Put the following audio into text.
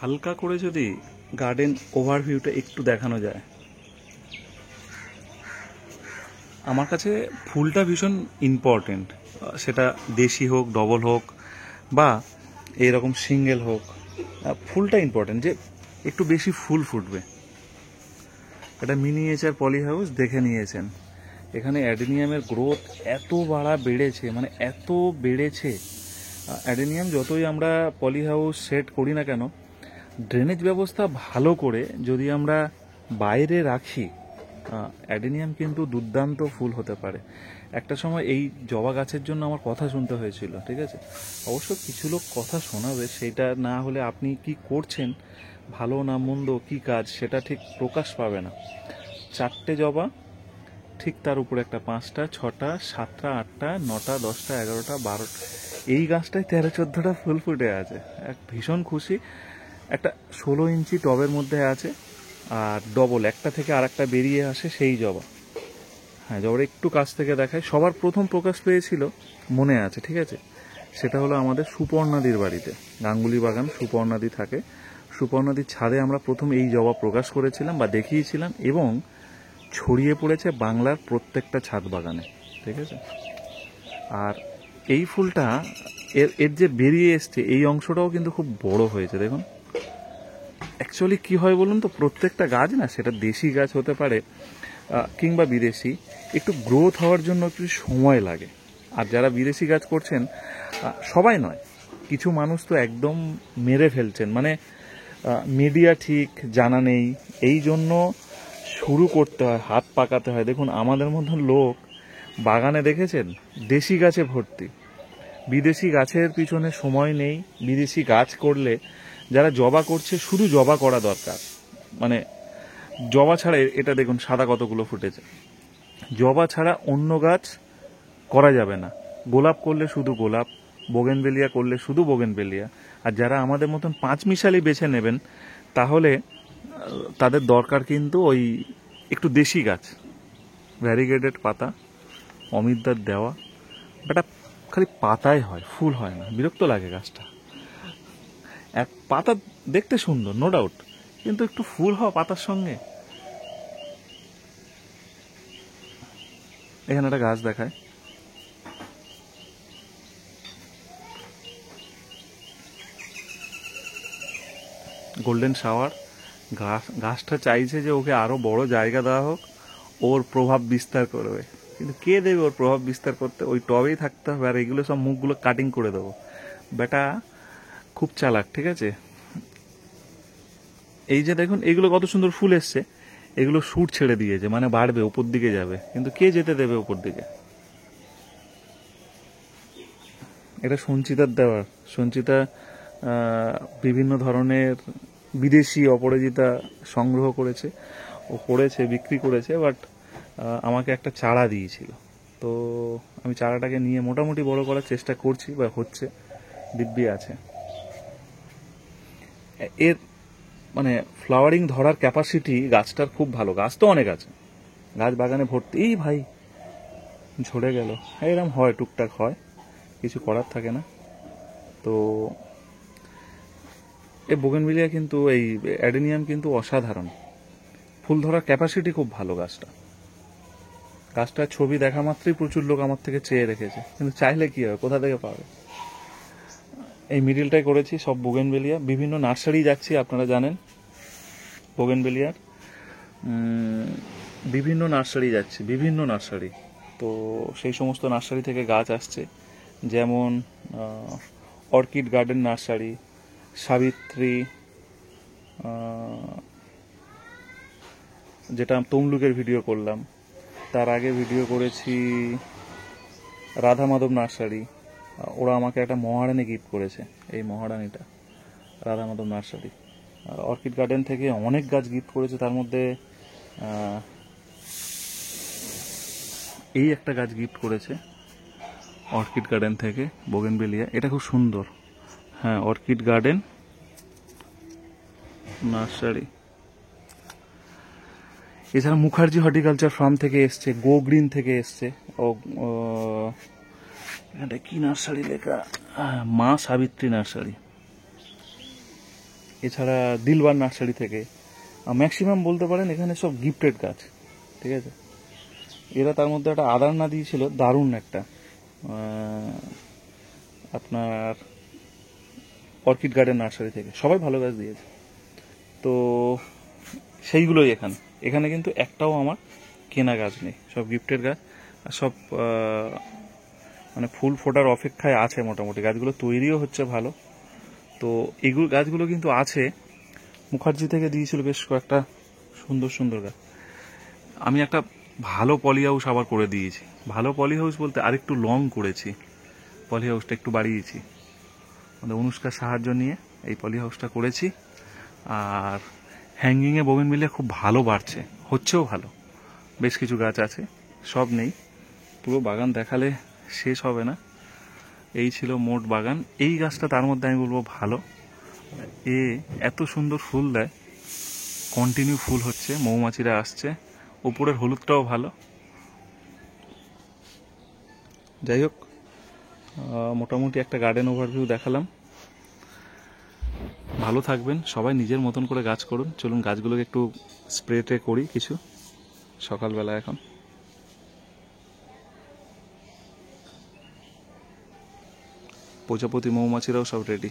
হালকা করে যদি গার্ডেন ওভারভিউটা একটু দেখানো যায়, আমার কাছে ফুলটা ভীষণ ইম্পর্টেন্ট। সেটা দেশি হোক, ডবল হোক, বা এরকম সিঙ্গেল হোক, ফুলটা ইম্পর্টেন্ট, যে একটু বেশি ফুল ফুটবে। এটা মিনিয়েচার পলি হাউস দেখে নিয়েছেন। এখানে অ্যাডেনিয়ামের গ্রোথ এত বেড়েছে, মানে এত বেড়েছে। অ্যাডেনিয়াম যতই আমরা পলি হাউস সেট করি না কেন, ড্রেনেজ ব্যবস্থা ভালো করে যদি আমরা বাইরে রাখি, অ্যাডেনিয়াম কিন্তু দুর্দান্ত ফুল হতে পারে। একটা সময় এই জবা গাছের জন্য আমার কথা শুনতে হয়েছিল, ঠিক আছে। অবশ্য কিছু লোক কথা শোনাবে, সেটা না হলে আপনি কি করছেন, ভালো না মন্দ, কি কাজ, সেটা ঠিক প্রকাশ পাবে না। 4টে জবা, ঠিক তার উপরে একটা 5টা, 6টা, 7টা, 8টা, 9টা, 10টা, 11টা, 12টা, এই গাছটায় 13-14টা ফুল ফুটে আছে। ভীষণ খুশি। একটা 16 ইঞ্চি টবের মধ্যে আছে, আর ডবল একটা থেকে আর একটা বেরিয়ে আসে সেই জবা। হ্যাঁ, জবাটা একটু কাছ থেকে দেখায়। সবার প্রথম প্রকাশ পেয়েছিল, মনে আছে, ঠিক আছে, সেটা হলো আমাদের সুপর্ণাদির বাড়িতে। গাঙ্গুলি বাগান, সুপর্ণাদি থাকে। সুপর্ণাদির ছাদে আমরা প্রথম এই জবা প্রকাশ করেছিলাম বা দেখিয়েছিলাম, এবং ছড়িয়ে পড়েছে বাংলার প্রত্যেকটা ছাদ বাগানে, ঠিক আছে। আর এই ফুলটা এর যে বেরিয়ে এসছে, এই অংশটাও কিন্তু খুব বড় হয়েছে, দেখুন। অ্যাকচুয়ালি কি হয় বলুন তো, প্রত্যেকটা গাছ না, সেটা দেশি গাছ হতে পারে কিংবা বিদেশি, একটু গ্রোথ হওয়ার জন্য একটু সময় লাগে। আর যারা বিদেশি গাছ করছেন, সবাই নয়, কিছু মানুষ তো একদম মেরে ফেলছেন, মানে মিডিয়া ঠিক জানা নেই, এই জন্য শুরু করতে হয়, হাত পাকাতে হয়। দেখুন আমাদের মতন লোক বাগানে দেখেছেন দেশি গাছে ভর্তি, বিদেশি গাছের পিছনে সময় নেই। বিদেশি গাছ করলে, যারা জবা করছে শুধু জবা করা দরকার, মানে জবা ছাড়া, এটা দেখুন সাদা কতগুলো ফুটেছে, জবা ছাড়া অন্য গাছ করা যাবে না। গোলাপ করলে শুধু গোলাপ, বোগেনভেলিয়া করলে শুধু বোগেনভেলিয়া। আর যারা আমাদের মতন পাঁচমিশালি বেছে নেবেন, তাহলে তাদের দরকার কিন্তু ওই একটু দেশি গাছ, ভ্যারিগেটেড পাতা, অমিতদার দেওয়া। এটা খালি পাতায় হয়, ফুল হয় না, বিরক্ত লাগে গাছটা। এক পাতা দেখতে সুন্দর, নো ডাউট, কিন্তু একটু ফুল হওয়া পাতার সঙ্গে। এখানে একটা গাছ দেখায়, গোল্ডেন শাওয়ার। গাছটা চাইছে যে ওকে আরো বড় জায়গা দেওয়া হোক, ওর প্রভাব বিস্তার করবে। কিন্তু কে দেবে ওর প্রভাব বিস্তার করতে? ওই টবেই থাকতে হবে, আর এগুলো সব মুখগুলো কাটিং করে দেবো। বেটা খুব চালাক, ঠিক আছে। এই যে দেখুন, এগুলো কত সুন্দর ফুল এসছে, এগুলো শুট ছেড়ে দিয়েছে, মানে বাড়বে, উপর দিকে যাবে, কিন্তু কে যেতে দেবে উপর দিকে? এটা সঞ্চিতার দেওয়ার। সঞ্চিতা বিভিন্ন ধরনের বিদেশি অপরাজিতা সংগ্রহ করেছে, ও করেছে, বিক্রি করেছে, বাট আমাকে একটা চারা দিয়েছিল। তো আমি চারাটাকে নিয়ে মোটামুটি বড় করার চেষ্টা করছি, বা হচ্ছে, দিব্যি আছে। এর মানে ফ্লাওয়ারিং ধরার ক্যাপাসিটি গাছটার খুব ভালো। গাছ তো অনেক আছে, গাছ বাগানে ভর্তি। এই ভাই ঝরে গেল, এরকম হয়, টুকটাক হয়, কিছু করার থাকে না। তো এই বোগেনভিলিয়া কিন্তু, এই অ্যাডেনিয়াম কিন্তু অসাধারণ, ফুল ধরার ক্যাপাসিটি খুব ভালো গাছটার ছবি দেখা মাত্রই প্রচুর লোক আমার থেকে চেয়ে রেখেছে, কিন্তু চাইলে কি হবে, কোথা থেকে পাবে? এই মিডিলটাই করেছি সব বোগেনভেলিয়া। বিভিন্ন নার্সারি যাচ্ছি, আপনারা জানেন বোগেনভেলিয়ার বিভিন্ন নার্সারি যাচ্ছি, বিভিন্ন নার্সারি। তো সেই সমস্ত নার্সারি থেকে গাছ আসছে, যেমন অর্কিড গার্ডেন নার্সারি, সাবিত্রী, যেটা তমলুকের ভিডিও করলাম, তার আগে ভিডিও করেছি রাধা মাধব নার্সারি। ওরা আমাকে একটা মহারানী গিফট করেছে, এই মহারানীটা Radha Madhab nursery. Orchid garden থেকে অনেক গাছ গিফট করেছে, তার মধ্যে এই একটা গাছ গিফট করেছে অর্কিড গার্ডেন থেকে, বোগেনভেলিয়া। এটা খুব সুন্দর। হ্যাঁ, অর্কিড গার্ডেন নার্সারি। এছাড়া মুখার্জি হর্টিকালচার ফার্ম থেকে এসছে, গো গ্রিন থেকে এসছে। এটা কি নার্সারি লেখা, মা সাবিত্রী নার্সারি। এছাড়া দিলবার নার্সারি থেকে ম্যাক্সিমাম বলতে পারেন এখানে সব গিফটেড গাছ, ঠিক আছে। এরা তার মধ্যে একটা আদারনা দিয়েছিল, দারুণ একটা আপনার অর্কিড গার্ডেন নার্সারি থেকে, সবাই ভালো গাছ দিয়েছে। তো সেইগুলোই এখানে এখানে কিন্তু একটাও আমার কেনা গাছ নেই, সব গিফটের গাছ। আর সব মানে ফুল ফোটার অপেক্ষায় আছে, মোটামুটি গাছগুলো তৈরিও হচ্ছে ভালো। তো এগুলো গাছগুলো কিন্তু আছে, মুখার্জি থেকে দিয়েছিল বেশ কয়েকটা সুন্দর সুন্দর গাছ। আমি একটা ভালো পলি হাউস আবার করে দিয়েছি। ভালো পলি হাউস বলতে আরেকটু লং করেছি, পলি হাউসটা একটু বাড়িয়েছি, আমাদের অনুষ্কার সাহায্য নিয়ে এই পলি হাউসটা করেছি। আর হ্যাঙ্গিংয়ে বোগেনভিলিয়া খুব ভালো বাড়ছে, হচ্ছেও ভালো। বেশ কিছু গাছ আছে, সব নেই, পুরো বাগান দেখালে শেষ হবে না। এই ছিল মোট বাগান। এই গাছটা তার মধ্যে আমি বলবো ভালো, এ এত সুন্দর ফুল দেয়, কন্টিনিউ ফুল হচ্ছে, মৌমাছিরা আসছে, উপরের হলুদটাও ভালো। যাই হোক, মোটামুটি একটা গার্ডেন ওভারভিউ দেখালাম। ভালো থাকবেন সবাই, নিজের মতন করে গাছ করুন। চলুন গাছগুলোকে একটু স্প্রেটে করি কিছু, সকালবেলা এখন। প্রজাপতি মৌমাছিরাও সব রেডি।